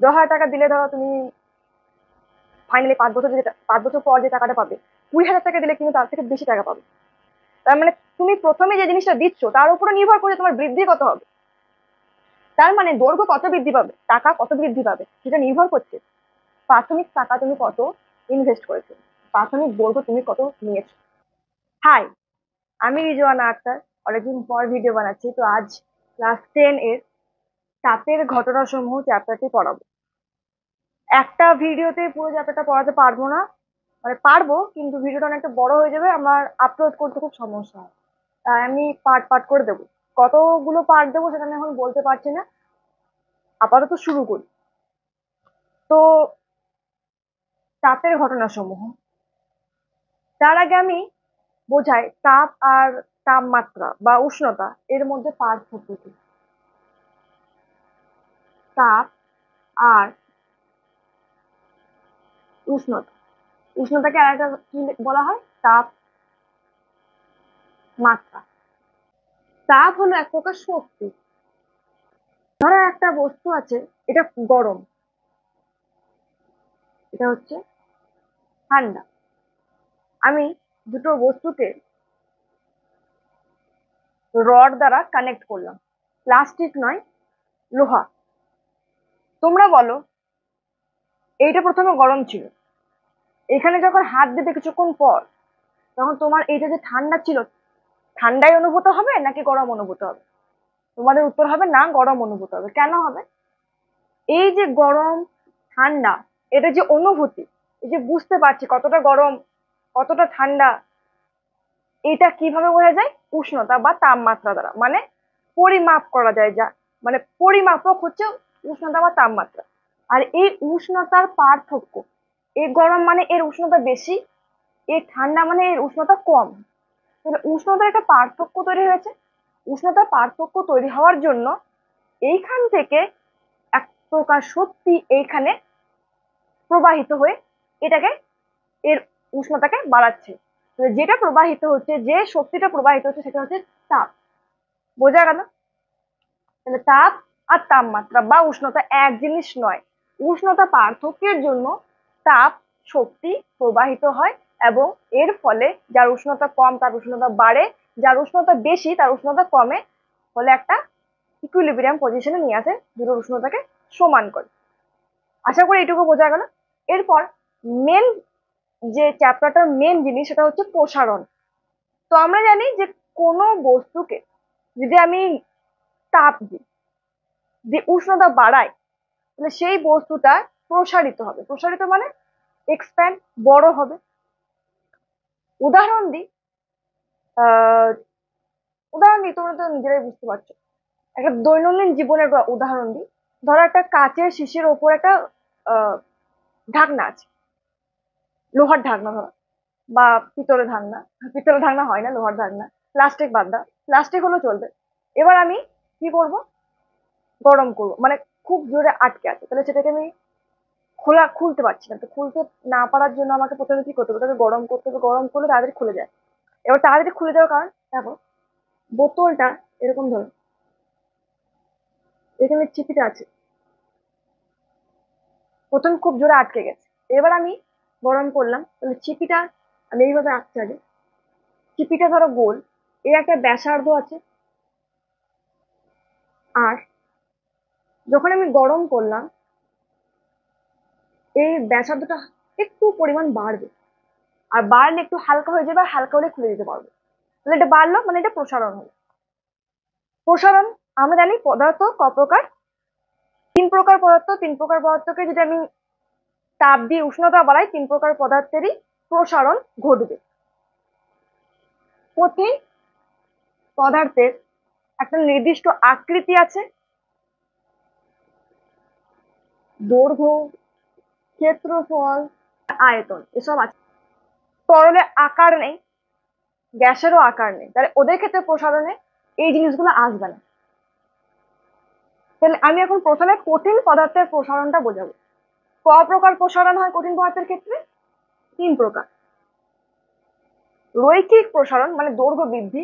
10,000 টাকা দিলে ধরো তুমি ফাইনালি 5 বছর পর যে টাকাটা পাবে, 20,000 টাকা দিলে কিন্তু তার থেকে বেশি টাকা পাবে। তার মানে তুমি প্রথমে যে জিনিসটা দিচ্ছ তার উপরে নির্ভর করে তোমার বৃদ্ধি কত হবে। তার মানে দৈর্ঘ্য কত বৃদ্ধি পাবে, টাকা কত বৃদ্ধি পাবে, সেটা নির্ভর করছে প্রাথমিক টাকা তুমি কত ইনভেস্ট করেছো, প্রাথমিক দৈর্ঘ্য তুমি কত নিয়েছো। হাই, আমি রিজওয়ানা আক্তার। অনেকদিন পর ভিডিও বানাচ্ছি। তো আজ ক্লাস 10 এর চাপের ঘটনাসমূহ চ্যাপ্টারটি পড়াবো। একটা ভিডিওতে পুরো চ্যাপ্টারটা পড়াতে পারবো না, মানে পারবো কিন্তু ভিডিওটা অনেকটা বড় হয়ে যাবে, আমার আপলোড করতে খুব সমস্যা হয়। তাই আমি পার্ট পার্ট করে দেবো। কতগুলো পার্ট দেবো সেটা আমি এখন বলতে পারছি না। আপাতত শুরু করি। তো তাপের ঘটনাসমূহ, তার আগে আমি বোঝাই তাপ আর তাপমাত্রা বা উষ্ণতা এর মধ্যে পার্থক্য কি। তাপ আর উষ্ণতা, উষ্ণতাকে আরেকটা কি বলা হয়, তাপমাত্রা। তাপ হলো এক প্রকার শক্তি। ধরো একটা বস্তু আছে, এটা গরম, এটা হচ্ছে ঠান্ডা। আমি দুটো বস্তুকে রড দ্বারা কানেক্ট করলাম, প্লাস্টিক নয়, লোহা। তোমরা বলো এইটা প্রথমে গরম ছিল, এখানে যখন হাত দিতে কিছুক্ষণ পর তখন তোমার এইটা যে ঠান্ডা ছিল, ঠান্ডাই অনুভূত হবে নাকি গরম অনুভূত হবে? তোমাদের উত্তর হবে না, গরম অনুভূত হবে। কেন হবে? এই যে গরম ঠান্ডা, এটা যে অনুভূতি, এই যে বুঝতে পারছি কতটা গরম কতটা ঠান্ডা, এটা কিভাবে বোঝা যায়? উষ্ণতা বা তাপমাত্রা দ্বারা, মানে পরিমাপ করা যায় যা, মানে পরিমাপক হচ্ছে উষ্ণতা বা তাপমাত্রা। আর এই উষ্ণতার পার্থক্য, এই গরম মানে এর উষ্ণতা বেশি, এই ঠান্ডা মানে এর উষ্ণতা কম। তাহলে উষ্ণতার একটা পার্থক্য তৈরি হয়েছে। উষ্ণতার পার্থক্য তৈরি হওয়ার জন্য এইখান থেকে এক প্রকার শক্তি এইখানে প্রবাহিত হয়ে এটাকে, এর উষ্ণতাকে বাড়াচ্ছে। যেটা প্রবাহিত হচ্ছে, যে শক্তিটা প্রবাহিত হচ্ছে সেটা হচ্ছে তাপ। বোঝা গেল? তাহলে তাপ আর তাপমাত্রা বা উষ্ণতা এক জিনিস নয়। উষ্ণতা পার্থক্যের জন্য তাপ শক্তি প্রবাহিত হয় এবং এর ফলে যার উষ্ণতা কম তার উষ্ণতা বাড়ে, যার উষ্ণতা বেশি তার উষ্ণতা কমে, ফলে একটা ইকুইলিব্রিয়াম পজিশনে নিয়ে আসে, দুটোর উষ্ণতাকে সমান করে। আশা করি এইটুকু বোঝা গেল। এরপর মেন যে চ্যাপ্টারটার মেন জিনিস সেটা হচ্ছে প্রসারণ। তো আমরা জানি যে কোনো বস্তুকে যদি আমি তাপ দিই, যে উষ্ণতা বাড়ায়, তাহলে সেই বস্তুটা প্রসারিত হবে। প্রসারিত মানে এক্সপ্যান্ড, বড় হবে। উদাহরণ দিই, আহ উদাহরণ দিই, তোমরা তো নিজেরাই বুঝতে পারছো। একটা দৈনন্দিন জীবনের উদাহরণ দিই। ধরো একটা কাচের শিশির ওপর একটা আহ ঢাকনা আছে, লোহার ঢাকনা ধরো, বা পিতলের ঢাকনা। পিতলের ঢাকনা হয় না, লোহার ঢাকনা। প্লাস্টিক বাদ দাও, প্লাস্টিক হলেও চলবে। এবার আমি কি করব, গরম করবো, মানে খুব জোরে আটকে আছে, তাহলে সেটাকে আমি খুলতে পারছি না। তো খুলতে না পারার জন্য আমাকে প্রথমে কি করতে হবে, ওটাকে গরম করতে হবে। গরম করলে তাড়াতাড়ি খুলে যায়। এবার তাড়াতাড়ি খুলে যাওয়ার কারণ দেখো, বোতলটা এরকম ধরো, এখানে চিপিটা আছে, প্রথম খুব জোরে আটকে গেছে। এবার আমি গরম করলাম, তাহলে চিপিটা আমি এইভাবে আঁকতে আগে, চিপিটা ধরো গোল, এর একটা ব্যাসার্ধ আছে। আর যখন আমি গরম করলাম, এই ব্যাসার্ধটা একটু পরিমাণ বাড়বে, আর বাড়লে একটু হালকা হয়ে যাবে, আর হালকা হলে খুলে দিতে পারবো। তাহলে এটা বাড়লো, মানে এটা প্রসারণ হলো। প্রসারণ, আমরা জানি পদার্থ ক প্রকার, 3 প্রকার পদার্থ। 3 প্রকার পদার্থকে যদি আমি তাপ দিয়ে উষ্ণতা বাড়াই, 3 প্রকার পদার্থেরই প্রসারণ ঘটবে। প্রতি পদার্থের একটা নির্দিষ্ট আকৃতি আছে, দৈর্ঘ্য, ক্ষেত্রফল, আয়তন, এসব আছে। তরলের আকার নেই, গ্যাসেরও আকার নেই, তাহলে ওদের ক্ষেত্রে প্রসারণে এই জিনিসগুলো আসবে না। তাহলে আমি এখন প্রথমে কঠিন পদার্থের প্রসারণটা বোঝাবো। ক প্রকার প্রসারণ হয় কঠিন পদার্থের ক্ষেত্রে? 3 প্রকার। রৈখিক প্রসারণ মানে দৈর্ঘ্য বৃদ্ধি,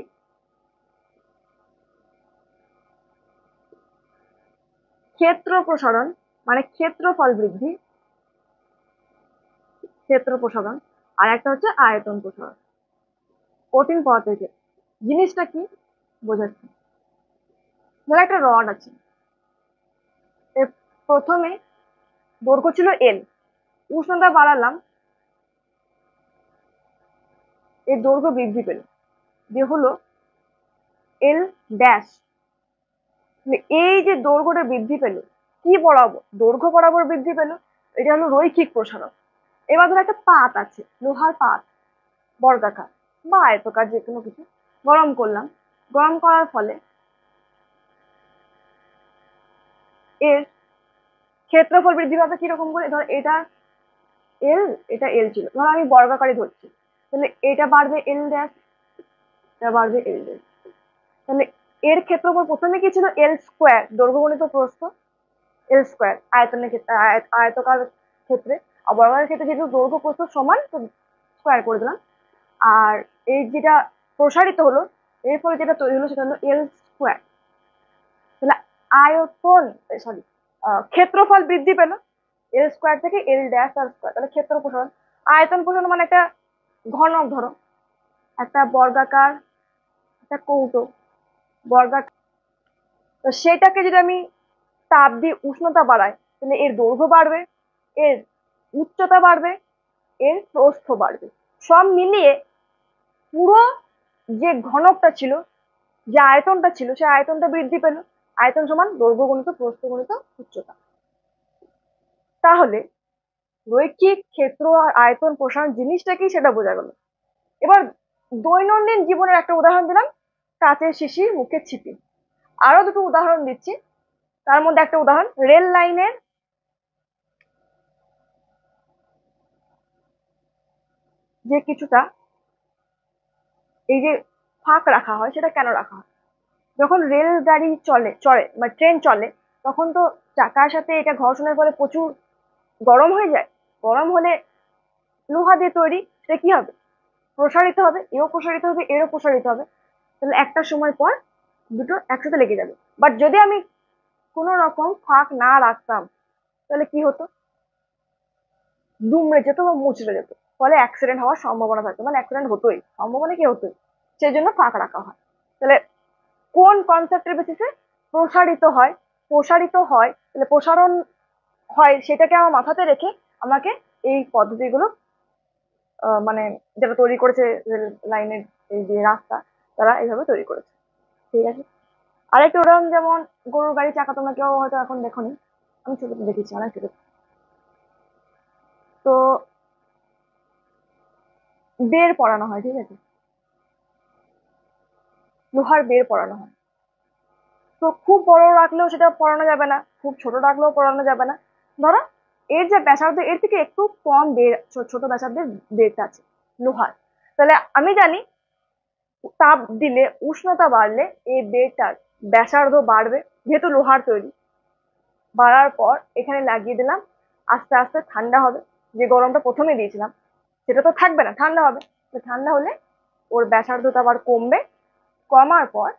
ক্ষেত্র প্রসারণ মানে ক্ষেত্রফল বৃদ্ধি, ক্ষেত্র প্রসারণ, আর একটা হচ্ছে আয়তন প্রসারণ। কঠিন পদার্থের জিনিসটা কি বোঝাচ্ছি। ধরো একটা রড আছে, এর প্রথমে দৈর্ঘ্য ছিল এল, উষ্ণতা বাড়ালাম, এর দৈর্ঘ্য বৃদ্ধি পেল, যে হলো এল ড্যাশ। এই যে দৈর্ঘ্যটা বৃদ্ধি পেল, কি বরাবর? দৈর্ঘ্য বরাবর বৃদ্ধি পেল, এটা হলো রৈখিক প্রসারণ। এবার ধরো একটা পাত আছে, লোহার পাত, বর্গাকার বা আয়তকার, যে কোনো কিছু গরম করলাম, গরম করার ফলে এর ক্ষেত্রফল বৃদ্ধি পাবে কিরকম করে? ধর এটা এল, এটা এল ছিল, ধর আমি বর্গাকারে ধরছি, তাহলে এটা বাড়বে এল ড্যাশ, এটা বাড়বে এল ড্যাশ। তাহলে এর ক্ষেত্রফল প্রথমে কি ছিল? এল স্কোয়ার, দৈর্ঘ্য গণিত প্রস্থ এল স্কোয়ার আয়তনের ক্ষেত্রে, আয়তকার ক্ষেত্রে। আর বর্গাকারের ক্ষেত্রে যেহেতু দৈর্ঘ্য প্রস্থ সমান, তো স্কোয়ার করে দিলাম। আর এই যেটা প্রসারিত হলো, এর ফলে যেটা তৈরি হলো সেটা হলো এল স্কোয়ার। তাহলে আয়তন, সরি, ক্ষেত্রফল বৃদ্ধি পেল এল স্কোয়ার থেকে এল ড্যাশ আর স্কোয়ার, তাহলে ক্ষেত্র প্রসারণ। আয়তন প্রসারণ মানে একটা ঘনক, ধরো একটা বর্গাকার, একটা কৌটো বর্গাকার, তো সেটাকে যদি আমি তাপ দিয়ে উষ্ণতা বাড়াই, তাহলে এর দৈর্ঘ্য বাড়বে, এর উচ্চতা বাড়বে, এর প্রস্থ বাড়বে। সব মিলিয়ে পুরো যে ঘনকটা ছিল, যে আয়তনটা ছিল, সেই আয়তনটা বৃদ্ধি পেল। আয়তন সমান দৈর্ঘ্য গুণিত প্রস্থ গুণিত উচ্চতা। তাহলে রৈখিক ক্ষেত্র আর আয়তন প্রসারণ জিনিসটা কি সেটা বোঝা গেল। এবার দৈনন্দিন জীবনের একটা উদাহরণ দিলাম, কাঁচের শিশির, মুখের ছিপি। আরো দুটো উদাহরণ দিচ্ছি। তার মধ্যে একটা উদাহরণ, রেল লাইনের যে কিছুটা এই যে ফাঁক রাখা হয়, সেটা কেন রাখা হয়? যখন রেলগাড়ি চলে চলে বা ট্রেন চলে, তখন তো চাকার সাথে এটা ঘর্ষণের ফলে প্রচুর গরম হয়ে যায়। গরম হলে লোহা দিয়ে তৈরি, সেটা কি হবে? প্রসারিত হবে, এও প্রসারিত হবে, এরও প্রসারিত হবে। তাহলে একটা সময় পর দুটো একসাথে লেগে যাবে। বাট যদি আমি কোনো রকম ফাঁক না রাখতাম, তাহলে কি হতো? দুমড়ে যেত বা মুচড়ে যেত, ফলে অ্যাক্সিডেন্ট হওয়ার সম্ভাবনা থাকতো, মানে অ্যাক্সিডেন্ট হতোই, সম্ভাবনা কি হতোই। সেই জন্য ফাঁক রাখা হয়। তাহলে কোন কনসেপ্টের বেসিসে? প্রসারিত হয়, প্রসারিত হয়, তাহলে প্রসারণ হয়, সেটাকে আমার মাথাতে রেখে আমাকে এই পদ্ধতিগুলো, মানে যারা তৈরি করেছে রেল লাইনের এই যে রাস্তা, তারা এইভাবে তৈরি করেছে। ঠিক আছে, আরেকটা উদাহরণ, যেমন গরুর গাড়ি চাকা, তোমরা কেউ হয়তো এখন দেখোনি, আমি ছোট দেখেছি, অনেক ছোট। তো বের পড়ানো হয়, ঠিক আছে, লোহার বের পড়ানো হয়। তো খুব বড় রাখলেও সেটা পড়ানো যাবে না, খুব ছোট রাখলেও পড়ানো যাবে না। ধরো এর যে ব্যাসার্ধ, এর থেকে একটু কম বের, ছোট ব্যাসার্ধের বেরটা আছে লোহার। তাহলে আমি জানি তাপ দিলে, উষ্ণতা বাড়লে এই বেরটার ব্যাসার্ধ বাড়বে, যেহেতু লোহার তৈরি। বাড়ার পর এখানে লাগিয়ে দিলাম, আস্তে আস্তে ঠান্ডা হবে। যে গরমটা প্রথমে দিয়েছিলাম সেটা তো থাকবে না, ঠান্ডা হবে। তো ঠান্ডা হলে ওর ব্যাসার্ধটা আবার কমবে, কমার পর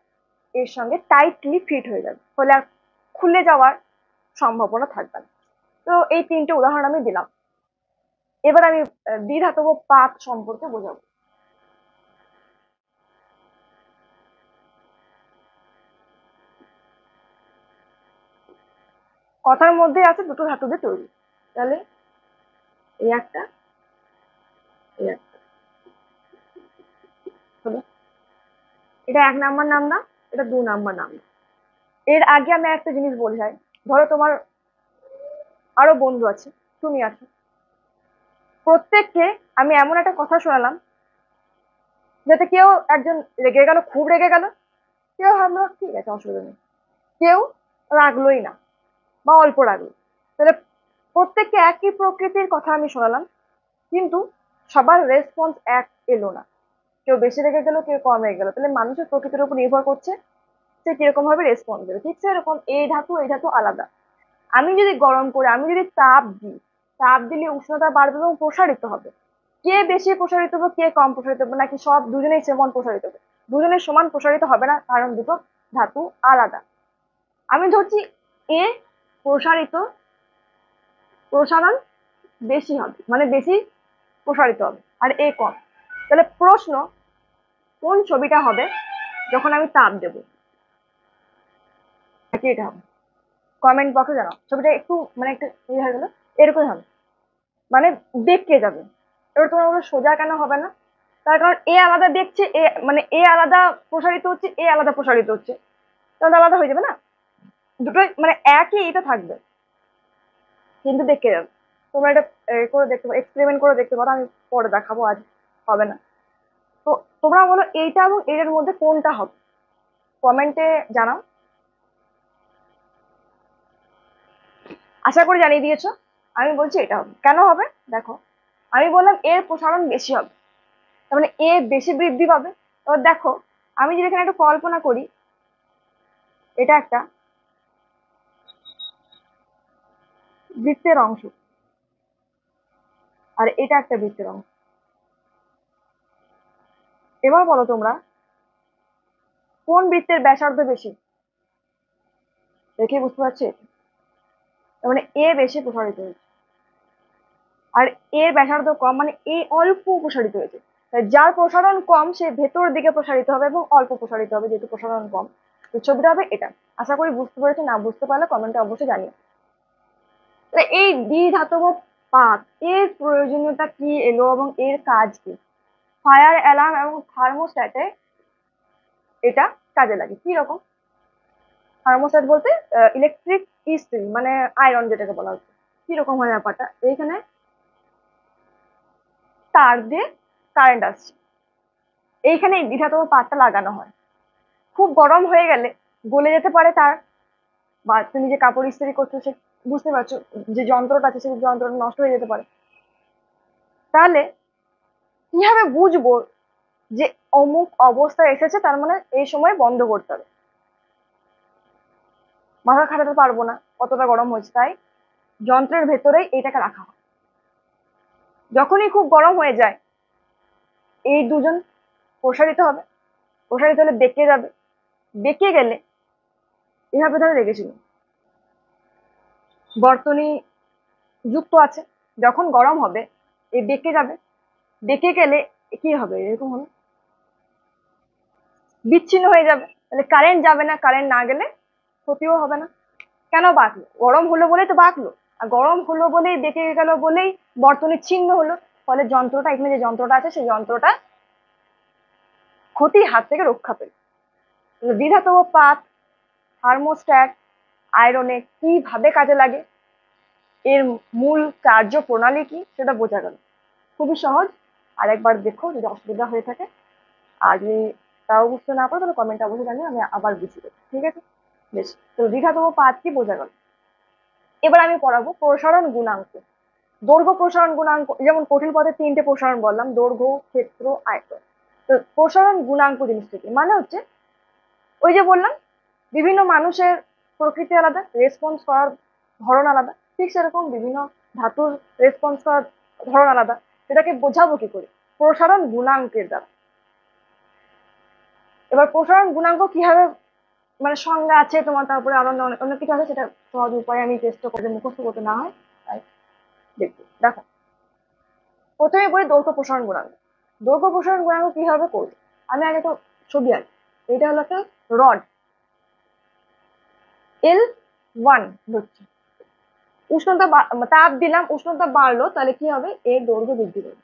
এর সঙ্গে টাইটলি ফিট হয়ে যাবে, ফলে আর খুলে যাওয়ার সম্ভাবনা থাকবে না। তো এই তিনটে উদাহরণ আমি দিলাম। এবার আমি দ্বিধাতব পাত সম্পর্কে বোঝাবো। কথার মধ্যে আছে দুটো ধাতু দিয়ে তৈরি, তাহলে এই একটা, এই একটা হলো, এটা 1 নাম্বার নাম না, এটা 2 নাম্বার নাম না। এর আগে আমি একটা জিনিস বোঝাই। ধরো তোমার আরো বন্ধু আছে, তুমি আছো, প্রত্যেককে আমি এমন একটা কথা শোনালাম যাতে কেউ একজন রেগে গেল, খুব রেগে গেল, কেউ ভাবলো ঠিক আছে অসুবিধা নেই, কেউ রাগলোই না বা অল্প রাগলো। তাহলে প্রত্যেককে একই প্রকৃতির কথা আমি শোনালাম, কিন্তু সবার রেসপন্স এক এলো না। কেউ বেশি রেগে গেল, কেউ কম রেগে গেল। তাহলে মানুষের প্রকৃতির উপর নির্ভর করছে সে কিরকম ভাবে রেসপন্স দেবে। ঠিক সেরকম এই ধাতু, এই ধাতু আলাদা। আমি যদি গরম করে, আমি যদি তাপ দিই, তাপ দিলে উষ্ণতা বাড়বে এবং প্রসারিত হবে। কে বেশি প্রসারিত হবে, কে কম প্রসারিত হবে, নাকি সব দুজনেই সমান প্রসারিত হবে? দুজনের সমান প্রসারিত হবে না, কারণ দুটো ধাতু আলাদা। আমি ধরছি এ প্রসারিত, প্রসারণ বেশি হবে, মানে বেশি প্রসারিত হবে, আর এ কম। তাহলে প্রশ্ন, কোন ছবিটা হবে যখন আমি তাপ দেব? এটা হবে, কমেন্ট বক্সে জানাও। ছবিটা একটু মানে একটু ইয়ে হয়ে গেল, এরকম হবে, মানে বেঁকে যাবে। এবার তোমার বলো সোজা কেন হবে না? তার কারণ এ আলাদা দেখছে, এ মানে এ আলাদা প্রসারিত হচ্ছে, এ আলাদা প্রসারিত হচ্ছে, তাহলে আলাদা হয়ে যাবে না? দুটোই মানে একই এটা থাকবে, কিন্তু দেখে যাবে। তোমরা এটা করে দেখতে পারো, এক্সপেরিমেন্ট করে দেখতে পারো, আমি পরে দেখাবো, আজ হবে না। তো তোমরা বলো এইটা এবং এর মধ্যে কোনটা হবে, কমেন্টে জানাও। আশা করি জানিয়ে দিয়েছো। আমি বলছি এটা হবে, কেন হবে দেখো। আমি বললাম এর প্রসারণ বেশি হবে, তার মানে এ বেশি বৃদ্ধি পাবে। এবার দেখো, আমি যদি এখানে একটু কল্পনা করি, এটা একটা বৃত্তের অংশ, আর এটা একটা বৃত্তের অংশ। এবার বলো তোমরা, কোন বৃত্তের ব্যাসার্ধ বেশি? দেখে বুঝতে পারছি, তার মানে এ বেশি প্রসারিত হয়েছে, আর এর ব্যাসার্ধ কম, মানে এ অল্প প্রসারিত হয়েছে। তাই যার প্রসারণ কম সে ভেতর দিকে প্রসারিত হবে এবং অল্প প্রসারিত হবে, যেহেতু প্রসারণ কম। তো ছবিটা হবে এটা। আশা করি বুঝতে পেরেছো, না বুঝতে পারলে কমেন্টে অবশ্যই জানিও। এই দ্বিধাতব পাত, এর প্রয়োজনীয়তা কি এলো এবং এর কাজ কি? ফায়ার অ্যালার্ম এবং থার্মোস্ট্যাটে এটা কাজে লাগে। কি রকম? থার্মোস্ট্যাট বলতে ইলেকট্রিক ইস্ত্রি, মানে আয়রন যেটাকে বলা হচ্ছে। কি রকম হয় ব্যাপারটা? এইখানে তার দিয়ে কারেন্ট আসছে, এইখানে এই দ্বিধাতব পাতটা লাগানো হয়। খুব গরম হয়ে গেলে গলে যেতে পারে তার, বা তুমি যে কাপড় ইস্ত্রি করছো সে, বুঝতে পারছো, যে যন্ত্রটা আছে সেই যন্ত্রটা নষ্ট হয়ে যেতে পারে। তাহলে কিভাবে বুঝবো যে অমুক অবস্থায় এসেছে, তার মানে এই সময় বন্ধ করতে হবে? মাথা খাটাতে পারবো না, কতটা গরম হয়েছে, তাই যন্ত্রের ভেতরেই এটাকে রাখা হয়। যখনই খুব গরম হয়ে যায়, এই দুজন প্রসারিত হবে, প্রসারিত হলে বেঁকে যাবে, বেঁকে গেলে এভাবে ধরে রেখেছিল, বর্তনী যুক্ত আছে, যখন গরম হবে এই বেঁকে যাবে, বেঁকে গেলে কি হবে, এরকম হলো বিচ্ছিন্ন হয়ে যাবে। তাহলে কারেন্ট যাবে না, কারেন্ট না গেলে ক্ষতিও হবে না। কেন বাঁকলো? গরম হলো বলেই তো বাঁকলো, আর গরম হলো বলেই বেঁকে গেল বলেই বর্তনী ছিন্ন হলো। ফলে যন্ত্রটা, এখানে যে যন্ত্রটা আছে সেই যন্ত্রটা ক্ষতির হাত থেকে রক্ষা পেল। দ্বিধাতব পাত, থার্মোস্ট্যাট, আয়রনে কিভাবে কাজে লাগে, এর মূল কার্য প্রণালী কি, সেটা বোঝা গেল। খুবই সহজ, আরেকবার দেখো যদি অসুবিধা হয়ে থাকে। আর যদি তাও বুঝতে না পারো তাহলে কমেন্ট অবশ্যই জানিয়ে আমি আবার বুঝিয়ে দেবো, ঠিক আছে? বেশ, তো দ্বিধাতব পাত কি বোঝা গেল। এবার আমি পড়াবো প্রসারণ গুণাঙ্ক। দৈর্ঘ্য প্রসারণ গুণাঙ্ক, যেমন কঠিন পথে তিনটে প্রসারণ বললাম, দৈর্ঘ্য, ক্ষেত্র, আয়তন। তো প্রসারণ গুণাঙ্ক জিনিসটা কি, মানে হচ্ছে ওই যে বললাম বিভিন্ন মানুষের প্রকৃতি আলাদা, রেসপন্স করার ধরন আলাদা, ঠিক সেরকম বিভিন্ন ধাতুর রেসপন্স করার ধরন আলাদা। সেটাকে বোঝাবো কি করে? প্রসারণ গুণাঙ্কের দ্বারা। এবার প্রসারণ গুণাঙ্ক কিভাবে, মানে সংজ্ঞা আছে তোমার, তারপরে আরো অনেক অনেক কিছু আছে, সেটা সহজ উপায়ে আমি চেষ্টা করে মুখস্থ করতে না হয়, তাই দেখবো। দেখো, প্রথমে বলি দৈর্ঘ্য প্রসারণ গুণাঙ্ক। দৈর্ঘ্য প্রসারণ গুণাঙ্ক কিভাবে করবো, আমি আগে তো ছবি আঁকি। এটা হলো একটা রড, L1 ধরছি, উষ্ণতা তাপ দিলাম, উষ্ণতা বাড়লো, তাহলে কি হবে, এর দৈর্ঘ্য বৃদ্ধি পাবে।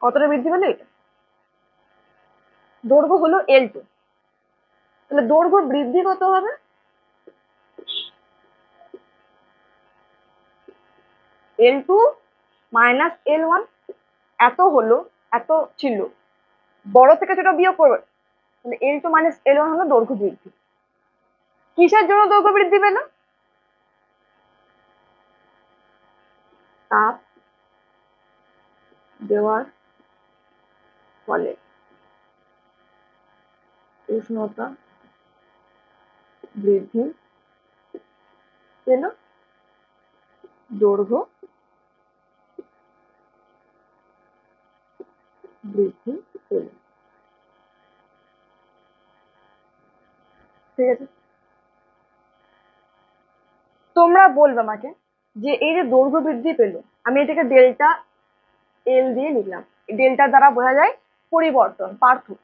কতটা বৃদ্ধি পেলো? এটা দৈর্ঘ্য হলো L2, তাহলে দৈর্ঘ্য বৃদ্ধি কত হবে? L2 minus L1। এত হলো, এত ছিল, বড় থেকে ছোট বিয়োগ করবে, তাহলে L2 মাইনাস L1 হলো দৈর্ঘ্য বৃদ্ধি। কিসের জন্য দৈর্ঘ্য বৃদ্ধি পেল? তাপ দেওয়ার ফলে উষ্ণতা বৃদ্ধি পেল, দৈর্ঘ্য বৃদ্ধি পেল। ঠিক আছে, তোমরা বলবে আমাকে যে এই যে দৈর্ঘ্য বৃদ্ধি পেলো, আমি এটাকে ডেল্টা এল দিয়ে লিখলাম। ডেল্টা দ্বারা বোঝা যায় পরিবর্তন, পার্থক্য।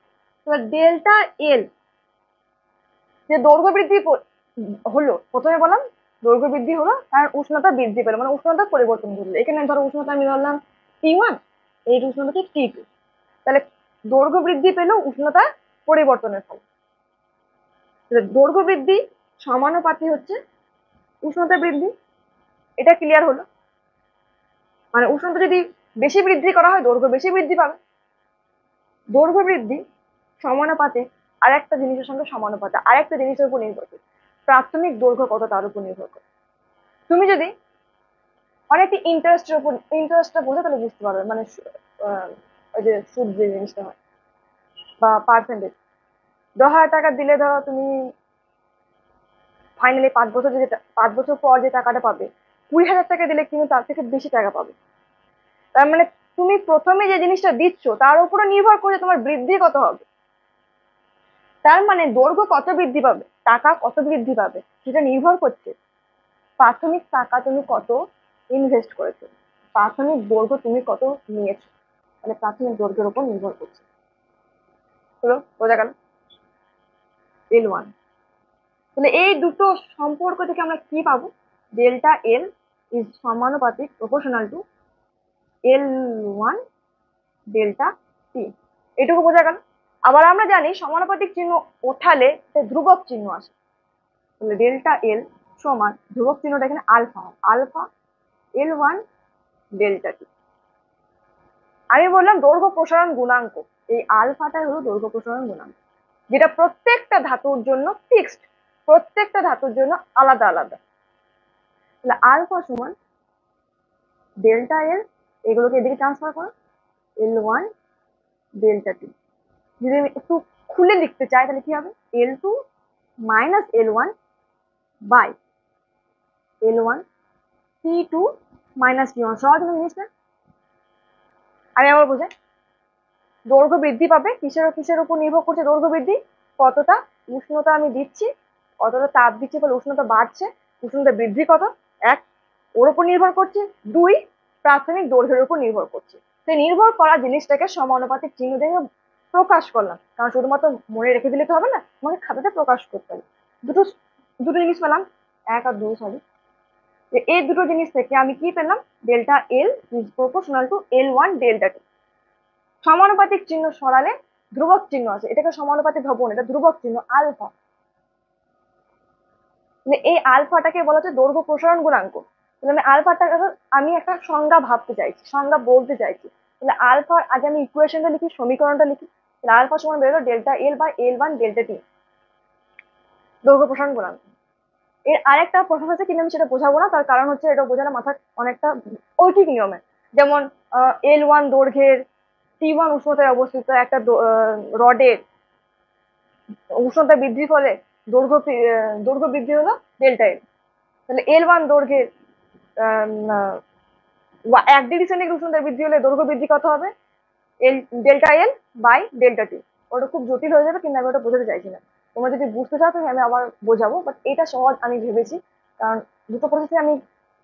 ডেল্টা এল যে দৈর্ঘ্য বৃদ্ধি হলো, প্রথমে বললাম দৈর্ঘ্য বৃদ্ধি হলো কারণ উষ্ণতা বৃদ্ধি পেলো, মানে উষ্ণতা পরিবর্তন ঘটলো। এখানে ধরো উষ্ণতা আমি ধরলাম T1, এই উষ্ণতা T2। তাহলে দৈর্ঘ্য বৃদ্ধি পেলো উষ্ণতা পরিবর্তনের ফলে। দৈর্ঘ্য বৃদ্ধি সমানুপাতি হচ্ছে উষ্ণতা বৃদ্ধি। এটা ক্লিয়ার হলো? মানে উষ্ণতা যদি বেশি বৃদ্ধি করা হয় দৈর্ঘ্য বেশি বৃদ্ধি পাবে। দৈর্ঘ্য বৃদ্ধি সমানুপাতে আর একটা জিনিসের সঙ্গে সমানুপাতে আর একটা জিনিসের উপর নির্ভর করে, প্রাথমিক দৈর্ঘ্য কত তার উপর নির্ভর করে। তুমি যদি অনেকটি ইন্টারেস্টটা বোঝো তাহলে বুঝতে পারবে, মানে ওই যে সুদ যে জিনিসটা হয় বা পার্সেন্টেজ। 10,000 টাকা দিলে ধরো তুমি ফাইনালি 5 বছর যদি 5 বছর পর যে টাকাটা পাবে, 20,000 টাকা দিলে কিন্তু তার থেকে বেশি টাকা পাবে। তার মানে তুমি প্রথমে যে জিনিসটা দিচ্ছ তার উপরে নির্ভর করে তোমার বৃদ্ধি কত হবে। তার মানে দৈর্ঘ্য কত বৃদ্ধি পাবে, টাকা কত বৃদ্ধি পাবে, সেটা নির্ভর করছে প্রাথমিক টাকা তুমি কত ইনভেস্ট করেছো, প্রাথমিক দৈর্ঘ্য তুমি কত নিয়েছো, মানে প্রাথমিক দৈর্ঘ্যের উপর নির্ভর করছে। হলো, বোঝা গেল? L1। তাহলে এই দুটো সম্পর্ক থেকে আমরা কি পাবো? ডেল্টা এল ইজ সমানুপাতিক প্রপোর্শনাল টু L1 ডেল্টা টি। এটুকু বোঝা গেল? আবার আমরা জানি সমানুপাতিক চিহ্ন ওঠালে ধ্রুবক চিহ্ন আসে। তাহলে ডেল্টা এল সমান ধ্রুবক চিহ্নটা এখানে alpha, alpha L1 delta T. আমি বললাম দৈর্ঘ্য প্রসারণ গুণাঙ্ক, এই আলফাটাই হলো দৈর্ঘ্য প্রসারণ গুণাঙ্ক, যেটা প্রত্যেকটা ধাতুর জন্য ফিক্সড, প্রত্যেকটা ধাতুর জন্য আলাদা আলাদা। তাহলে আলফা সমান ডেল্টা এল, এগুলোকে এদিকে ট্রান্সফার করো, L1 ডেল্টা টি। যদি আমি একটু খুলে লিখতে চাই তাহলে কি হবে? L2 minus L1 by L1 T2 minus T1। সহজ হলো জিনিসটা? আমি আবার বোঝাই, দৈর্ঘ্য বৃদ্ধি পাবে কিসের উপর নির্ভর করছে? দৈর্ঘ্য বৃদ্ধি কতটা উষ্ণতা আমি দিচ্ছি, কতটা তাপ দিচ্ছি ফলে উষ্ণতা বাড়ছে, উষ্ণতা বৃদ্ধি কত, এক ওর উপর নির্ভর করছে, দুই প্রাথমিক দৈর্ঘ্যের উপর নির্ভর করছে। সেই নির্ভর করা জিনিসটাকে সমানুপাতিক চিহ্ন দিয়ে প্রকাশ করলাম, কারণ শুধুমাত্র মনে রেখে দিলে তো হবে না, আমাকে খাতাতে প্রকাশ করতে হবে। দুটো দুটো জিনিস পেলাম, 1 আর 2, সরি। এই দুটো জিনিস থেকে আমি কি পেলাম? Delta L is proportional to L1 delta T. সমানুপাতিক চিহ্ন সরালে ধ্রুবক চিহ্ন আছে, এটাকে সমানুপাতিক হবো না, এটা ধ্রুবক চিহ্ন আলফা। এই আলফাটাকে বলা হচ্ছে দৈর্ঘ্য প্রসারণ গুণাঙ্ক। তাহলে আমি আলফাটাকে আমি একটা সংজ্ঞা ভাবতে চাইছি, সংজ্ঞা বলতে চাইছি। তাহলে আলফার আগে আমি ইকুয়েশনটা লিখি, সমীকরণটা লিখি। তাহলে আলফা সমান বেরোলো delta L by L1 delta T, দৈর্ঘ্য প্রসারণ গুণাঙ্ক। এর আরেকটা প্রসেস আছে কিন্তু আমি সেটা বোঝাবো না, তার কারণ হচ্ছে এটা বোঝানো মাথার অনেকটা ঐকিক নিয়মে। যেমন L1 দৈর্ঘ্যের T1 উষ্ণতায় অবস্থিত একটা রডের উষ্ণতা বৃদ্ধির ফলে দৈর্ঘ্য বৃদ্ধি হলো ডেল্টা এল। তাহলে L1 দৈর্ঘ্যের 1 ডিগ্রি সেন্টিগ্রেড উষ্ণতা বৃদ্ধি হলে দৈর্ঘ্য বৃদ্ধি কত হবে? ডেল্টা এল বাই ডেল্টা টি। ওটা খুব জটিল হয়ে যাবে কিন্তু আমি ওটা বোঝাতে চাইছি না। তোমরা যদি বুঝতে চাও তাহলে আমি আবার বোঝাবো, বাট এটা সহজ আমি ভেবেছি, কারণ দুটো প্রসেসে আমি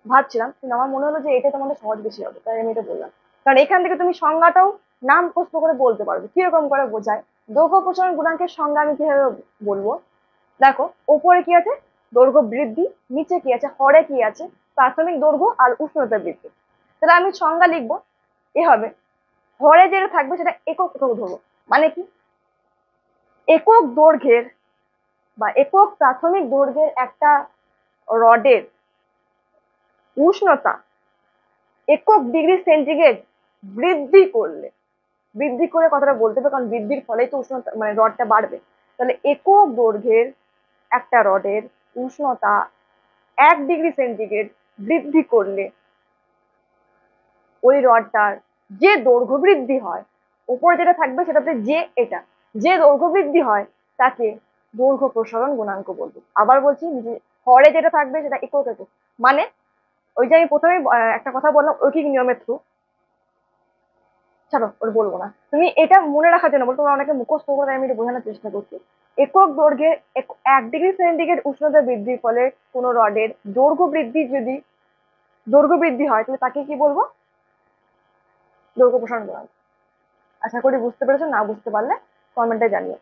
ভাবছিলাম কিন্তু আমার মনে হলো যে এটা তোমাদের সহজ বেশি হবে, তাই আমি এটা বললাম। কারণ এখান থেকে তুমি সংজ্ঞাটাও নাম প্রশ্ন করে বলতে পারবে কিরকম করে বোঝায়। দৈর্ঘ্য প্রসারণ গুণাঙ্কের সংজ্ঞা আমি কিভাবে বলবো? দেখো, উপরে কি আছে? দৈর্ঘ্য বৃদ্ধি। নিচে কি আছে? হরে কি আছে? প্রাথমিক দৈর্ঘ্য আর উষ্ণতা বৃদ্ধি। তাহলে আমি সংজ্ঞা লিখবো, এ হবে হরে যেটা থাকবে সেটা একক একক ধরবো। মানে কি? একক দৈর্ঘ্যের বা একক প্রাথমিক দৈর্ঘ্যের একটা রডের উষ্ণতা একক ডিগ্রি সেন্টিগ্রেড বৃদ্ধি করলে, বৃদ্ধি করে কথাটা বলতে হবে কারণ বৃদ্ধির ফলেই তো উষ্ণতা মানে রডটা বাড়বে। তাহলে একক দৈর্ঘ্যের একটা রডের উষ্ণতা 1 ডিগ্রি সেন্টিগ্রেড বৃদ্ধি করলে ওই রডটার যে দৈর্ঘ্য বৃদ্ধি হয়, উপরে যেটা থাকবে সেটাতে যে দৈর্ঘ্য বৃদ্ধি হয় তাকে দৈর্ঘ্য প্রসারণ গুণাঙ্ক বলবো। আবার বলছি, যে হরে যেটা থাকবে সেটা একক একক। মানে ওই যে আমি প্রথমে একটা কথা বললাম ঐকিক নিয়মের থ্রু, ছাড়ো, ওর বলবো না। তুমি এটা মনে রাখার জন্য বলো, তোমরা অনেকে মুখস্থ করে, আমি এটা বোঝানোর চেষ্টা করছি। একক দৈর্ঘ্যে 1 ডিগ্রি সেন্টিগ্রেড উষ্ণতা বৃদ্ধির ফলে কোনো রডের দৈর্ঘ্য বৃদ্ধি হয়, তাহলে তাকে কি বলবো? দৈর্ঘ্য প্রসারণ গুণাঙ্ক। আশা করি বুঝতে পেরেছো, না বুঝতে পারলে কমেন্টে জানিও।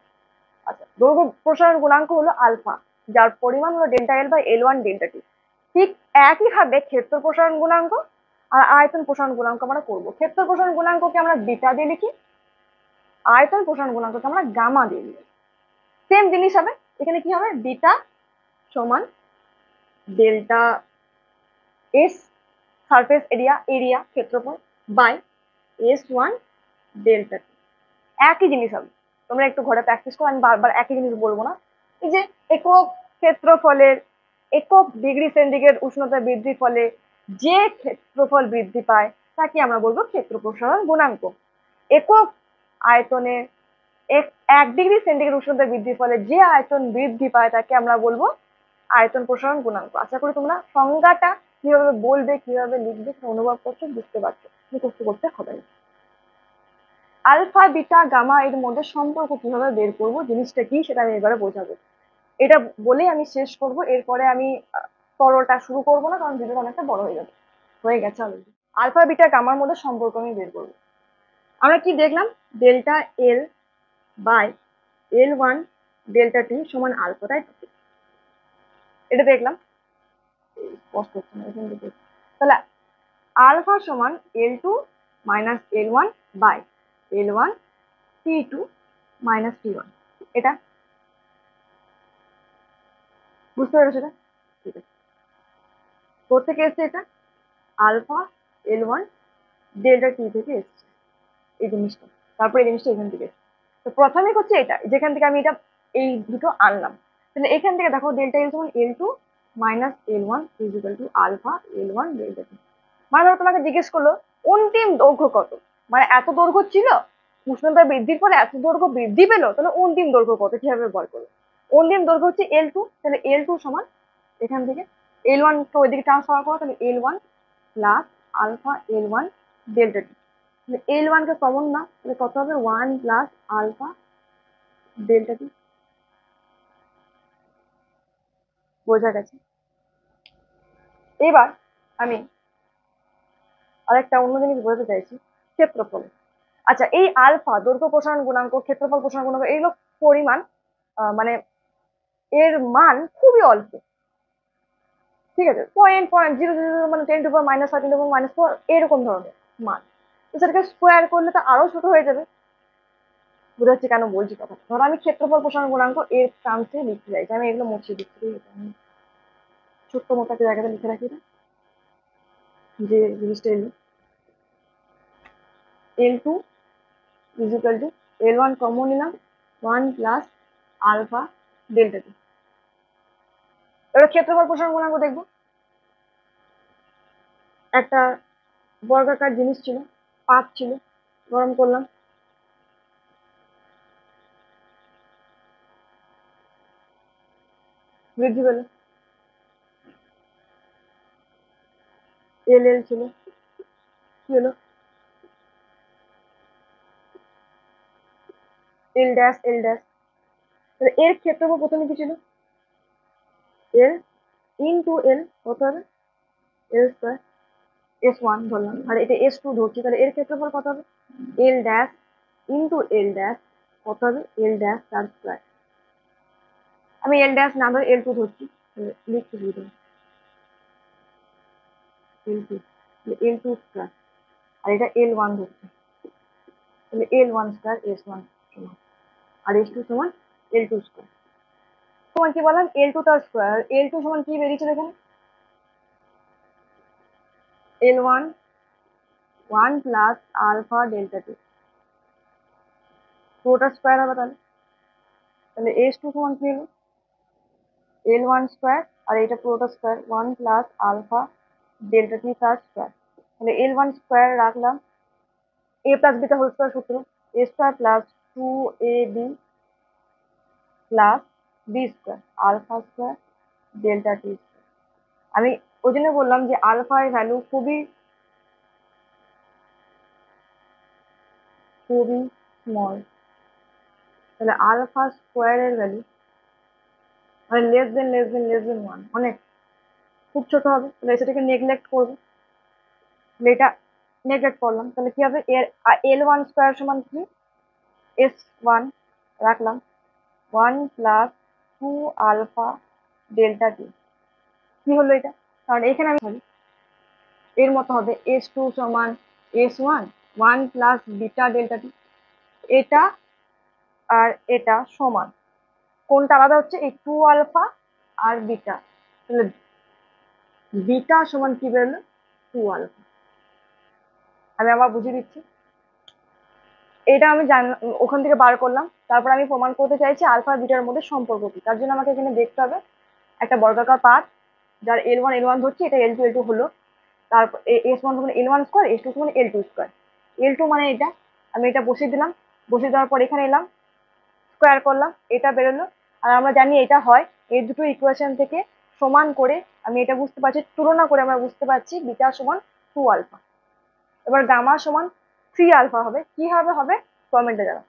আচ্ছা, দৈর্ঘ্য প্রসারণ গুণাঙ্ক হলো আলফা, যার পরিমাণ হলো delta L by L1 delta T. ঠিক একই ভাবে ক্ষেত্র প্রসারণ গুণাঙ্ক আর আয়তন প্রসারণ গুণাঙ্ক আমরা করবো। ক্ষেত্র প্রসারণ গুণাঙ্ককে আমরা বিটা দিয়ে লিখি, আয়তন প্রসারণ গুণাঙ্ককে আমরা গামা দিয়ে লিখি। সেম জিনিস হবে, এখানে কি হবে? বিটা সমান ডেল্টা এস সারফেস এরিয়া ক্ষেত্রফল বাই S1 ডেল্টা টি। একই জিনিস হবে। তোমরা একটু ঘরে প্র্যাকটিস করো, আমি বারবার একই জিনিস বলবো না। এই যে একক ক্ষেত্রফলের, একক ডিগ্রি সেন্টিগ্রেড উষ্ণতা বৃদ্ধির ফলে যে ক্ষেত্রফল বৃদ্ধি পায় তাকে আমরা বলবো ক্ষেত্র প্রসারণ গুণাঙ্ক। একক আয়তনে 1 ডিগ্রি সেন্টিগ্রেড উষ্ণতা বৃদ্ধির ফলে যে আয়তন বৃদ্ধি পায় তাকে আমরা বলবো আয়তন প্রসারণ গুণাঙ্ক। আশা করি তোমরা সংজ্ঞাটা কিভাবে বলবে, কিভাবে লিখবে অনুভব করছো, বুঝতে পারছো, মুখস্থ করতে হবে না। আলফা বিটা গামা এর মধ্যে সম্পর্ক কিভাবে বের করব, জিনিসটা কি সেটা আমি এবারে বোঝাবো। এটা বলেই আমি শেষ করব, এরপরে আমি তরলটা শুরু করবো না, কারণ ভিডিওটা অনেকটা বড় হয়ে যাবে, হয়ে গেছে অলরেডি। আলফা বিটা গামার মধ্যে সম্পর্ক আমি বের করবো। আমরা কি দেখলাম? Delta L by L1 delta T সমান আলফা, তাই তো? এটা দেখলাম, স্পষ্ট হচ্ছে না এখান থেকে। তাহলে আলফা সমান L2 minus L1 by L1 T2 minus T1। এটা বুঝতে পেরেছো? এটা ঠিক আছে। কোথেকে এসছে এটা? আলফা L1 ডেল্টা টি থেকে এসছে এই জিনিসটা। তারপরে এই জিনিসটা এখান থেকে এসছে। তো প্রথমে হচ্ছে এটা, যেখান থেকে আমি এটা এই দুটো আনলাম। তাহলে এখান থেকে দেখো ডেল্টা এল সমান L2 minus L1 equal to alpha L1 delta T. মানে ধরো তোমাকে জিজ্ঞেস করলো অন্তিম দৈর্ঘ্য কত, মানে এত দৈর্ঘ্য ছিল, উষ্ণতা বৃদ্ধির ফলে এত দৈর্ঘ্য বৃদ্ধি পেলো, তাহলে অন্তিম দৈর্ঘ্য কত, কিভাবে বার করবো? অন্তিম দৈর্ঘ্য হচ্ছে L2, তাহলে L2 সমান এখান থেকে L1 কে ওইদিকে ট্রান্সফার করো, তাহলে L1 plus alpha L1 delta T. L1 কে কমন না, তাহলে কত হবে? 1 প্লাস আলফা ডেল্টা টি। বোঝা গেছে? এবার আমি আরেকটা অন্য জিনিস বলতে চাইছি, ক্ষেত্রফল। আচ্ছা, এই আলফা দৈর্ঘ্য প্রসারণ গুণাঙ্ক, ক্ষেত্রফল প্রসারণ গুণাঙ্ক, এগুলো পরিমাণ মানে এর মান খুবই অল্প, ঠিক আছে? 0.000, মানে 10 টু পাওয়ার -5 10 টু পাওয়ার -4 এরকম ধরনের মান। তো সেটাকে স্কোয়ার করলে তো আরো ছোট হয়ে যাবে। বুঝা যাচ্ছে কেন বলছি কথা? ধরো আমি ক্ষেত্রফল প্রসারণ গুণাঙ্ক এর টার্মসে লিখতে চাইছি, আমি এগুলো মুছিয়ে দিচ্ছি, ছোট্ট মতো একটা জায়গাতে লিখে রাখি না, যে জিনিসটা এলো L2 is equal two L1 common নিলাম, 1 প্লাস আলফা ডেল্টা টি। এবার ক্ষেত্রফল প্রসারণ গুণাঙ্ক দেখবো। একটা বর্গাকার জিনিস ছিল, পাত ছিল, গরম করলাম, বৃদ্ধি পেলো, এল ছিল, কি হলো? এল ড্যাশ। এর ক্ষেত্রফল প্রথমে কি ছিল? এল ইন্টু এল, কত হবে? এল স্কোয়ার। S1 ধরলাম, আর এটা S2 ধরছি, তাহলে এর ক্ষেত্রফল কত হবে? এল ড্যাশ ইন্টু এল ড্যাশ, কত হবে? এল ড্যাশ তার স্কোয়ার। আমি এল ড্যাশ না ধরে L2 ধরছি, লিখতে শুরু করি L2, L2 স্কোয়ার, আর এটা L1 ধরছি, তাহলে L1 স্কোয়ার S1 সমান, আর S2 সমান L2 স্কোয়ার। সমান কি বললাম? L2 তার স্কোয়ার। L2 সমান কি বেরিয়েছিল এখানে? L1 1 প্লাস আলফা ডেল্টা টি, পুরোটা স্কোয়ার হবে। তাহলে তাহলে S2 সমান কি হলো? L1 স্কোয়ার, আর এটা পুরোটা square, 1 plus alpha delta t তার স্কোয়ার। তাহলে L1 স্কোয়ার রাখলাম, a plus beta whole square সূত্র, a square plus 2ab plus b square alpha square delta t square. আমি ওই জন্য বললাম যে আলফার ভ্যালু খুবই খুবই স্মল, তাহলে আলফা স্কোয়ারের ভ্যালু মানে লেস দেন 1, অনেক খুব ছোট হবে, তাহলে সেটাকে নেগলেক্ট করবো, এটা নেগলেক্ট করলাম, তাহলে কি হবে, এর L1 স্কোয়ার সমান কি, S1 রাখলাম 1 প্লাস 2 আলফা ডেল্টা টি, কি হলো এটা, কারণ এখানে আমি এর মতো হবে S2 সমান S1 1 plus beta delta T, এটা আর এটা সমান, কোনটা আলাদা হচ্ছে, এই 2 আলফা আর বিটা, তাহলে বিটা সমান কি বেরোলো, 2 আলফা। আমি আবার বুঝিয়ে দিচ্ছি, এটা আমি ওখান থেকে বার করলাম, তারপর আমি প্রমাণ করতে চাইছি আলফা বিটার মধ্যে সম্পর্ক কি, তার জন্য আমাকে এখানে দেখতে হবে একটা বর্গাকার পাত যার L1 ধরছি, এটা L2 হলো, তারপর S1 সমান L1 স্কোয়ার, S2 সমান L2 স্কোয়ার, L2 মানে এটা, আমি এটা বসিয়ে দিলাম, বসিয়ে দেওয়ার পর এখানে এলাম, স্কোয়ার করলাম, এটা বেরোলো, আর আমরা জানি এটা হয় এই দুটো ইকুয়েশন থেকে সমান করে আমি এটা বুঝতে পারছি, তুলনা করে আমরা বুঝতে পারছি বিটা সমান 2 আলফা। এবার গামা সমান 3 আলফা হবে, কি হবে কমেন্টে জানাও,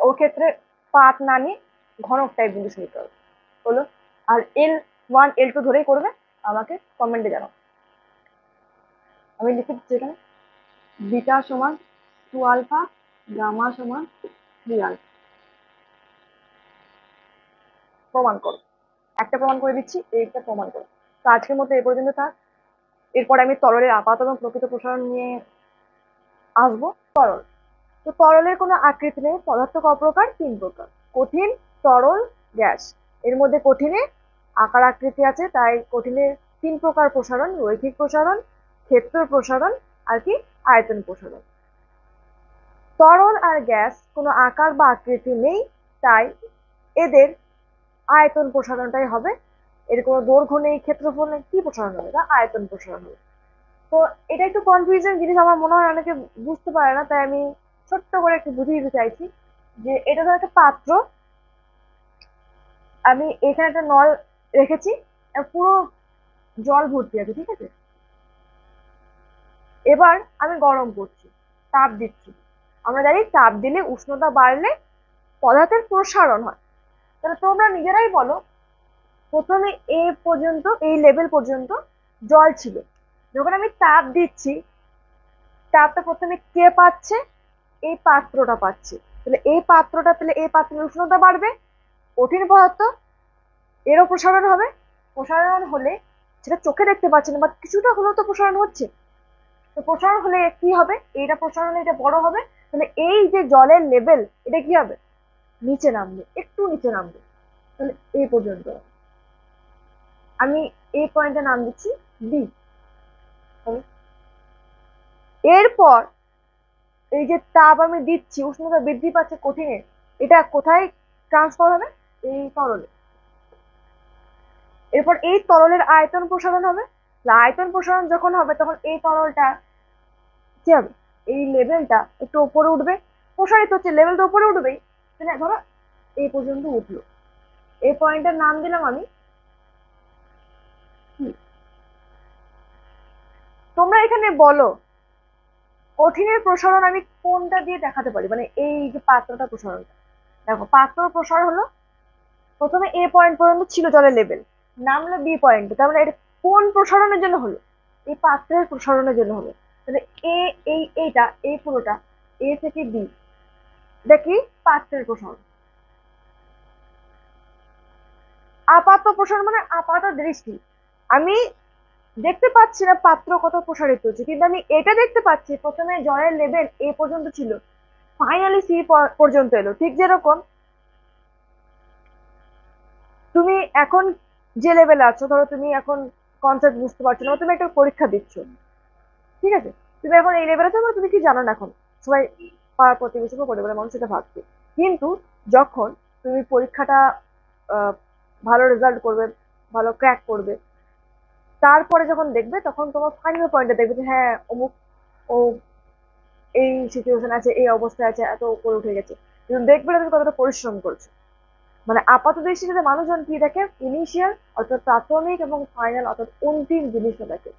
ওর ক্ষেত্রে পাত না নিয়ে ঘনক টাইপ জিনিস নিতে হবে, হলো, আর L1 L2 ধরেই করবে, আমাকে কমেন্টে জানাও। আমি লিখে দিচ্ছি এখানে বিটা সমান 2 আলফা, গামা সমান 3 আলফা, প্রমাণ করো, একটা প্রমাণ করে দিচ্ছি, এইটা প্রমাণ করো। তো আজকের মতো এই পর্যন্ত থাক, এরপর আমি তরলের আপাত এবং প্রকৃত প্রসারণ নিয়ে আসবো। তরল, তো তরলের কোনো আকৃতি নেই, পদার্থ ক প্রকার, 3 প্রকার, কঠিন, তরল, গ্যাস। এর মধ্যে কঠিনে আকার আকৃতি আছে, তাই কঠিনের 3 প্রকার প্রসারণ, রৈখিক প্রসারণ, ক্ষেত্র প্রসারণ আর কি আয়তন প্রসারণ। তরল আর গ্যাস কোনো আকার বা আকৃতি নেই, তাই এদের আয়তন প্রসারণটাই হবে, এর কোনো দৈর্ঘ্য নেই, ক্ষেত্রফল নেই, কি প্রসারণ হবে, তা আয়তন প্রসারণ হবে। তো এটা একটু কনফিউশন জিনিস, আমার মনে হয় অনেকে বুঝতে পারে না, তাই আমি ছোট্ট করে একটু বুঝিয়ে দিতে চাইছি যে এটা ধর একটা পাত্র, আমি এখানে একটা নল রেখেছি, পুরো জল ভর্তি আছে, ঠিক আছে, এবার আমি গরম করছি, তাপ দিচ্ছি, আমরা জানি তাপ দিলে উষ্ণতা বাড়লে পদার্থের প্রসারণ হয়, তাহলে তোমরা নিজেরাই বলো, প্রথমে এই লেভেল পর্যন্ত জল ছিল, যখন আমি তাপ দিচ্ছি, তাপটা প্রথমে কে পাচ্ছে, এই পাত্রটা পাচ্ছে, তাহলে এই পাত্রটা পেলে এই পাত্রের উষ্ণতা বাড়বে, কঠিন পদার্থ, এরও প্রসারণ হবে, প্রসারণ হলে সেটা চোখে দেখতে পাচ্ছি না, বাট কিছুটা হলেও তো প্রসারণ হচ্ছে, তো প্রসারণ হলে কি হবে, এইটা প্রসারণ হলে এটা বড় হবে, তাহলে এই যে জলের লেভেল এটা কি হবে, নিচে নামবে, একটু নিচে নামবে, তাহলে এই পর্যন্ত, আমি এই পয়েন্টে নাম দিচ্ছি বি। এরপর এই যে তাপ আমি দিচ্ছি, উষ্ণতা বৃদ্ধি পাচ্ছে কঠিনে, এটা কোথায় ট্রান্সফার হবে, এই তরলে, এরপর এই তরলের আয়তন প্রসারণ হবে, আয়তন প্রসারণ যখন হবে তখন এই তরলটা কি হবে, এই লেভেলটা একটু উপরে উঠবে, প্রসারিত হচ্ছে, লেভেল তো উপরে উঠবেই, তাহলে ধরো এই পর্যন্ত উঠলো, এই পয়েন্টের নাম দিলাম আমি, তোমরা এখানে বলো কঠিনের প্রসারণ আমি কোনটা দিয়ে দেখাতে পারি, মানে এই যে পাত্রটা প্রসারণ, দেখো পাত্র প্রসার হলো, প্রথমে এ পয়েন্ট পর্যন্ত ছিল জলের লেভেল, নামলো বি পয়েন্ট, তার মানে এটা কোন প্রসারণের জন্য হলো, এই পাত্রের প্রসারণের জন্য হলো, তাহলে এই পুরোটা এ থেকে বি, এটা কি পাত্রের প্রসারণ। আপাত প্রসারণ মানে আপাত দৃষ্টি, আমি দেখতে পাচ্ছি না পাত্র কত প্রসারিত হচ্ছে, কিন্তু আমি এটা দেখতে পাচ্ছি প্রথমে জলের লেভেল এ পর্যন্ত ছিল, ফাইনালি সি পর্যন্ত এলো, ঠিক যেরকম তুমি এখন যে লেভেলে আছো, ধরো তুমি এখন কনসেপ্ট বুঝতে পারছো না, তুমি একটা পরীক্ষা দিচ্ছ, ঠিক আছে, তুমি এখন এই লেভেলে আছো, তুমি কি জানো না, এখন সবাই পাড়া প্রতিবেশী বা পরিবারের মানুষ সেটা ভাবছে, কিন্তু যখন তুমি পরীক্ষাটা ভালো রেজাল্ট করবে, ভালো ক্র্যাক করবে, তারপরে যখন দেখবে তখন তোমার ফাইনাল পয়েন্টে দেখবে যে হ্যাঁ অমুক ও এই সিচুয়েশন আছে, এই অবস্থায় আছে, এত উপরে উঠে গেছে, কিন্তু দেখবে না তুমি কতটা পরিশ্রম করছো, মানে আপাত দৃষ্টিতে মানুষজন কি দেখে, ইনিশিয়াল অর্থাৎ প্রাথমিক এবং ফাইনাল অর্থাৎ অন্তিম জিনিসটা দেখে,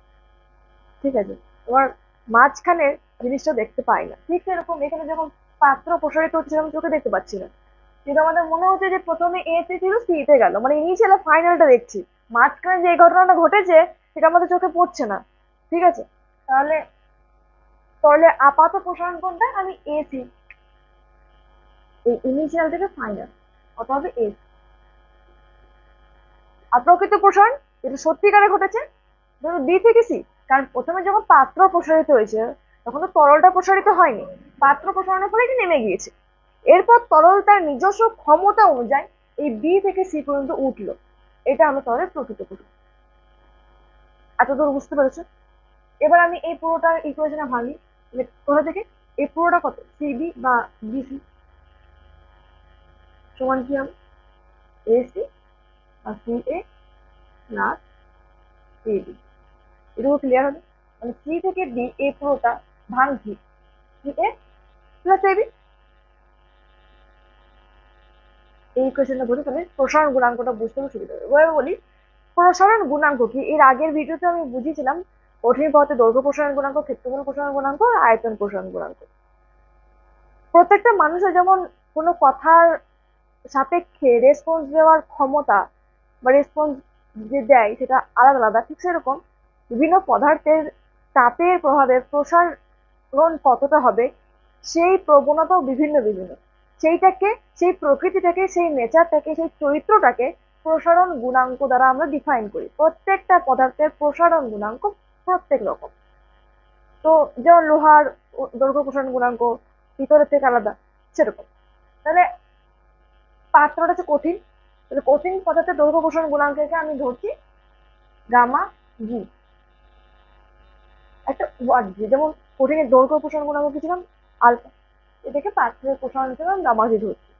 ঠিক আছে, তোমার মাঝখানের জিনিসটা দেখতে পাই না। ঠিক সেরকম এখানে যখন পাত্র প্রসারিত হচ্ছে আমি চোখে দেখতে পাচ্ছি না, কিন্তু আমাদের মনে হচ্ছে যে প্রথমে এ তে ছিল সি তে গেল, মানে ইনিশিয়াল ফাইনালটা দেখছি, মাঝখানে যে ঘটনাটা ঘটেছে সেটা আমাদের চোখে পড়ছে না। ঠিক আছে, তাহলে তাহলে আপাত প্রসারণ কোনটা? আমি এসি, এই ইনিশিয়াল থেকে ফাইনাল, অত হবে এস। আর প্রকৃত প্রসারণ যেটা সত্যিকারে ঘটেছে ধরো বি থেকে সি, কারণ প্রথমে যখন পাত্র প্রসারিত হয়েছে তখন তো তরলটা প্রসারিত হয়নি, পাত্র প্রসারণের ফলে এটি নেমে গিয়েছে। এরপর তরল তার নিজস্ব ক্ষমতা অনুযায়ী এই বি থেকে সি পর্যন্ত উঠলো, এটা হলো তরলের প্রকৃত প্রসারণ। এতদূর বুঝতে পেরেছো? এবার আমি এই পুরোটা ইকুয়েশনে ভাঙি, কোথা থেকে? এই পুরোটা কত, সিবি বা বিসি সমান কি হবে? এসি বা সি এ প্লাস এবি। এটুকু ক্লিয়ার হবে? মানে সি থেকে ডি এই পুরোটা ভাঙছি, সি এ প্লাস এবি। এই ইকুয়েশনটা বুঝে তাহলে প্রসারণ গুণাঙ্কটা বুঝতে সুবিধা হবে। এবার বলি প্রসারণ গুণাঙ্ক কি। এর আগের ভিডিওতে আমি বুঝিয়েছিলাম কঠিন পথে দৈর্ঘ্য প্রসারণ গুণাঙ্ক, ক্ষেত্রফল প্রসারণ গুণাঙ্ক আর আয়তন প্রসারণ গুণাঙ্ক। প্রত্যেকটা মানুষের যেমন কোনো কথার সাপেক্ষে রেসপন্স দেওয়ার ক্ষমতা বা রেসপন্স যে দেয় সেটা আলাদা আলাদা, ঠিক সেরকম বিভিন্ন পদার্থের তাপের প্রভাবে প্রসারণ কতটা হবে সেই প্রবণতাও বিভিন্ন বিভিন্ন। সেইটাকে, সেই প্রকৃতিটাকে, সেই নেচারটাকে, সেই চরিত্রটাকে প্রসারণ গুণাঙ্ক দ্বারা আমরা ডিফাইন করি। প্রত্যেকটা পদার্থের প্রসারণ গুণাঙ্ক প্রত্যেক রকম। তো যেমন লোহার দৈর্ঘ্য প্রসারণ গুণাঙ্ক ভিতরের থেকে আলাদা, সেরকম। তাহলে পাত্রটা হচ্ছে কঠিন, তাহলে কঠিন পদার্থের দৈর্ঘ্য প্রসারণ গুণাঙ্ককে আমি ধরছি গামা জি, একটা ওয়ার্ড দিয়ে, যেমন কঠিনের দৈর্ঘ্য প্রসারণ গুণাঙ্ক কি ছিলাম? আলফা, এটাকে পাত্রের প্রসারণ হিসেবে আমি গামা জি ধরছি।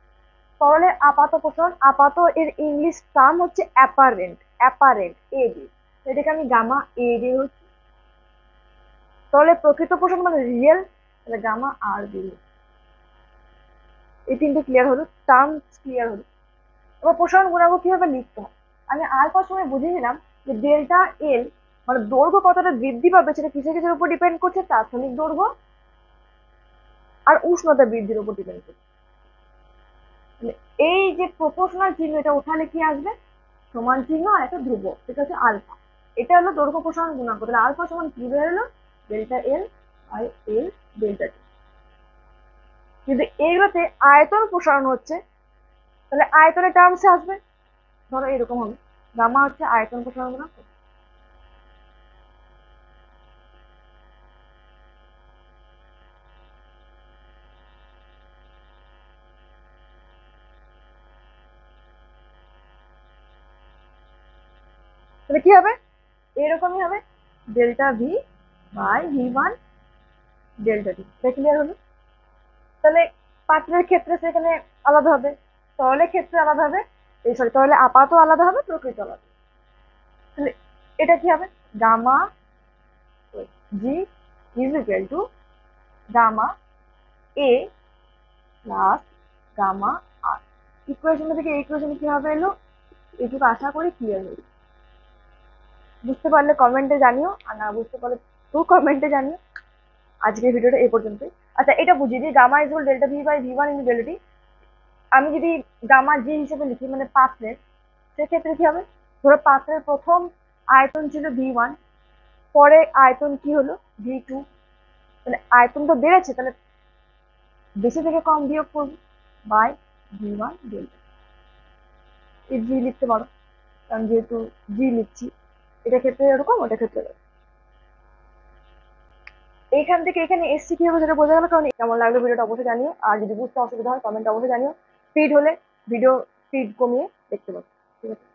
তরলের আপাত প্রসারণ, আপাত এর ইংলিশ টার্ম হচ্ছে অ্যাপারেন্ট, অ্যাপারেন্ট এ ডি, এটাকে আমি গামা এ ডি ধরছি। তরলের প্রকৃত প্রসারণ মানে রিয়েল, তাহলে গামা আর ডি। এই তিনটে ক্লিয়ার হলো, টার্ম ক্লিয়ার হলো। এবার প্রসারণ গুণাঙ্ক কিভাবে লিখতে হয়? আমি আলফার সময় বুঝিয়েছিলাম যে ডেল্টা এল মানে দৈর্ঘ্য কতটা বৃদ্ধি পাবে সেটা কিসের কিসের উপর ডিপেন্ড করছে? তাৎক্ষণিক দৈর্ঘ্য আর উষ্ণতা বৃদ্ধির উপর ডিপেন্ড করছে। এই যে প্রপোর্শনাল চিহ্ন এটা ওঠালে কি আসবে? সমান চিহ্ন আর একটা ধ্রুব, সেটা হচ্ছে আলফা। এটা হলো দৈর্ঘ্য প্রসারণ গুণাঙ্ক। তাহলে আলফা সমান কি বেরোলো? Delta L by L delta T. কিন্তু এইগুলোতে আয়তন প্রসারণ হচ্ছে, তাহলে আয়তনের টার্মসে আসবে, ধরো এরকম হবে, গামা হচ্ছে আয়তন প্রসারণ গুণাঙ্ক। তাহলে কি হবে? এরকমই হবে, delta V by V one delta T. এটা ক্লিয়ার হলো? তাহলে পাত্রের ক্ষেত্রে সেখানে আলাদা হবে, তরলের ক্ষেত্রে আলাদা হবে, এই সরি তরলে আপাত আলাদা হবে, প্রকৃত আলাদা। তাহলে এটা কি হবে? Gamma g is equal to gamma a plus gamma r. Equation থেকে এই ইকুয়েশন কিভাবে এলো এইটুকু আশা করি ক্লিয়ার হয়েছে। বুঝতে পারলে কমেন্টে জানিও, আর না বুঝতে পারলে তো কমেন্টে জানিও। আজকের ভিডিওটা এই পর্যন্তই। আচ্ছা এটা বুঝিয়ে দিই, gamma is delta V by V one into delta T. আমি যদি গামা জি হিসেবে লিখি মানে পাত্রের, সেক্ষেত্রে কি হবে? ধরো পাত্রের প্রথম আয়তন ছিল ভি ওয়ান, পরে আয়তন কি হলো? V two. তাহলে আয়তন তো বেড়েছে, তাহলে বেশি থেকে কম বিয়োগ করবো বাই ভি ওয়ান ডেল্টা। এই জি লিখতে পারো, কারণ যেহেতু জি লিখছি, এটা ক্ষেত্রে এরকম, ওটা ক্ষেত্রে এরকম। এইখান থেকে এখানে এসছি কি হবে সেটা বোঝা গেল। কারণ কেমন লাগলো ভিডিওটা অবশ্যই জানিও, আর যদি বুঝতে অসুবিধা হয় কমেন্ট অবশ্যই জানিও। স্পিড হলে ভিডিও স্পিড কমিয়ে দেখতে পাবো। ঠিক আছে।